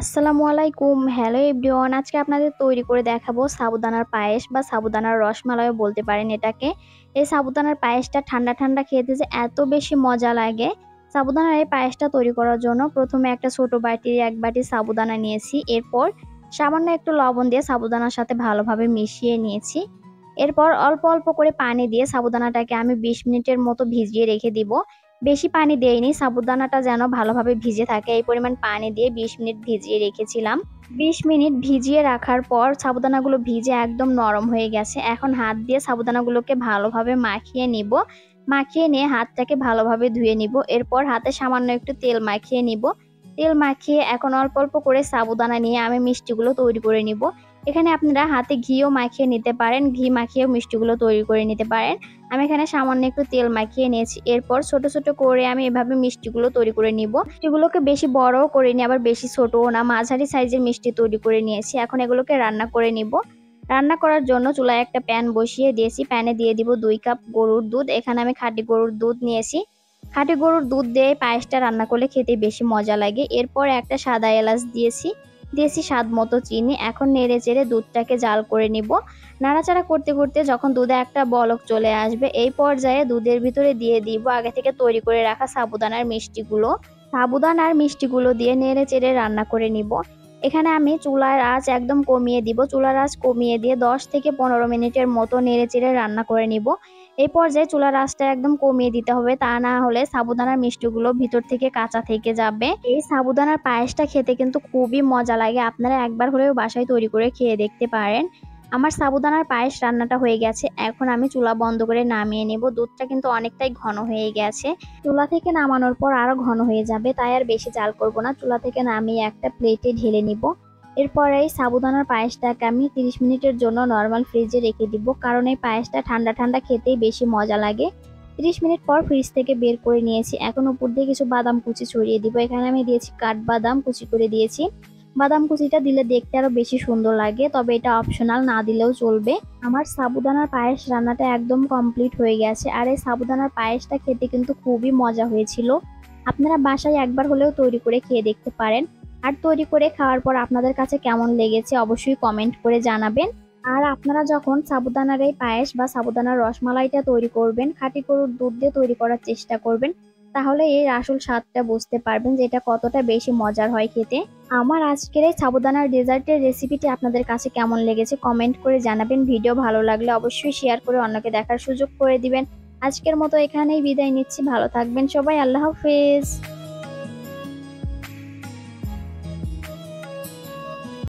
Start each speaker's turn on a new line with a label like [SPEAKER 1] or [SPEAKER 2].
[SPEAKER 1] আসসালামু আলাইকুম। Hello everyone. আজকে আপনাদের তৈরি করে দেখাবো সাবুদানার পায়েস বা সাবুদানার রসমালাইও বলতে পারেন এটাকে। এই সাবুদানার পায়েসটা ঠান্ডা ঠান্ডা খেতে যে এত বেশি মজা লাগে। সাবুদানার এই পায়েসটা তৈরি করার জন্য প্রথমে একটা ছোট বাটির ১ বাটি সাবুদানা নিয়েছি। এরপর সামান্য একটু লবণ দিয়ে সাবুদানার সাথে ভালোভাবে মিশিয়ে নিয়েছি। এরপর অল্প অল্প করে পানি দিয়ে সাবুদানাটাকে আমি ২০ মিনিটের মতো ভিজিয়ে রেখে দিব। বেশি পানি দেইনি, সাবুদানাটা যেন ভালোভাবে ভিজে থাকে এই পরিমাণ পানি দিয়ে ২০ মিনিট ভিজিয়ে রেখেছিলাম। ২০ মিনিট ভিজিয়ে রাখার পর সাবুদানাগুলো ভিজে একদম নরম হয়ে গেছে। এখন হাত দিয়ে সাবুদানাগুলোকে ভালোভাবে মাখিয়ে নিব। মাখিয়ে নিয়ে হাতটাকে ভালোভাবে ধুয়ে নিব। এরপর হাতে সামান্য একটু তেল মাখিয়ে নিব। তেল মাখিয়ে এখন অল্প অল্প করে সাবুদানা নিয়ে আমি মিষ্টিগুলো তৈরি করে নিব। এখানে আপনারা হাতে ঘিও মাখিয়ে নিতে পারেন, ঘি মাখিয়েও মিষ্টিগুলো তৈরি করে নিতে পারেন। আমি এখানে সামান্য একটু তেল মাখিয়ে নিয়েছি। এরপর ছোট ছোট করে আমি এভাবে মিষ্টিগুলো তৈরি করে নিব। মিষ্টিগুলোকে বেশি বড়ও করিনি আবার বেশি ছোটও না, মাঝারি সাইজের মিষ্টি তৈরি করে নিয়েছি। এখন এগুলোকে রান্না করে নিব। রান্না করার জন্য চুলায় একটা প্যান বসিয়ে দিয়েছি। প্যানে দিয়ে দিব ২ কাপ গরুর দুধ। এখানে আমি খাঁটি গরুর দুধ নিয়েছি। খাঁটি গরুর দুধ দিয়ে পায়েসটা রান্না করলে খেতে বেশি মজা লাগে। এরপর একটা সাদা এলাচ দিয়েছি স্বাদ মতো চিনি। এখন নেড়ে চেড়ে দুধটাকে জাল করে নিব। নাড়াচাড়া করতে করতে যখন দুধে একটা বলক চলে আসবে এই পর্যায়ে দুধের ভিতরে দিয়ে দিব আগে থেকে তৈরি করে রাখা সাবুদানার মিষ্টিগুলো দিয়ে নেড়ে চেড়ে রান্না করে নিব। এখানে আমি চুলার আঁচ একদম কমিয়ে দিব। চুলার আঁচ কমিয়ে দিয়ে ১০ থেকে ১৫ মিনিটের মতো নেড়ে চেড়ে রান্না করে নিব। এই পর্যায়ে চুলার আঁচটা একদম কমিয়ে দিতে হবে, তা না হলে সাবুদানার মিষ্টিগুলো ভিতর থেকে কাঁচা থেকে যাবে। এই সাবুদানার পায়েসটা খেতে কিন্তু খুবই মজা লাগে। আপনারা একবার হলেও বাসায় তৈরি করে খেয়ে দেখতে পারেন। আমার সাবুদানার পায়েস রান্নাটা হয়ে গেছে। এখন আমি চুলা বন্ধ করে নামিয়ে নেব। দুধটা কিন্তু অনেকটাই ঘন হয়ে গেছে। চুলা থেকে নামানোর পর আরো ঘন হয়ে যাবে, তাই আর বেশি জাল করব না। চুলা থেকে নামিয়ে একটা প্লেটে ঢেলে নিব। এরপর এই সাবুদানার পায়েসটাকে আমি ৩০ মিনিটের জন্য নর্মাল ফ্রিজে রেখে দিব, কারণ এই পায়েসটা ঠান্ডা ঠান্ডা খেতেই বেশি মজা লাগে। ৩০ মিনিট পর ফ্রিজ থেকে বের করে নিয়েছি। এখন উপর দিয়ে কিছু বাদাম কুচি ছড়িয়ে দিব। এখানে আমি দিয়েছি কাঠবাদাম কুচি করে দিয়েছি। বাদাম কুচিটা দিলে দেখতে আরো বেশি সুন্দর লাগে, তবে এটা অপশনাল, না দিলেও চলবে। আমার সাবুদানার পায়েস রান্নাটা একদম কমপ্লিট হয়ে গেছে। আর এই সাবুদানার পায়েসটা খেতে কিন্তু খুবই মজা হয়েছিল। আপনারা বাসায় একবার হলেও তৈরি করে খেয়ে দেখতে পারেন। আর তৈরি করে খাওয়ার পর আপনাদের কাছে কেমন লেগেছে অবশ্যই কমেন্ট করে জানাবেন। আর আপনারা যখন সাবুদানার এই পায়েস বা সাবুদানার রসমালাইটা তৈরি করবেন, খাঁটি গরুর দুধ দিয়ে তৈরি করার চেষ্টা করবেন, তাহলে এর আসল স্বাদটা বুঝতে পারবেন যে এটা কতটা বেশি মজার হয় খেতে। আমার আজকের এই সাবুদানার ডেজার্টের রেসিপিটি আপনাদের কাছে কেমন লেগেছে কমেন্ট করে জানাবেন। ভিডিও ভালো লাগলে অবশ্যই শেয়ার করে অন্যকে দেখার সুযোগ করে দিবেন। আজকের মতো এখানেই বিদায় নিচ্ছি। ভালো থাকবেন সবাই। আল্লাহ হাফেজ।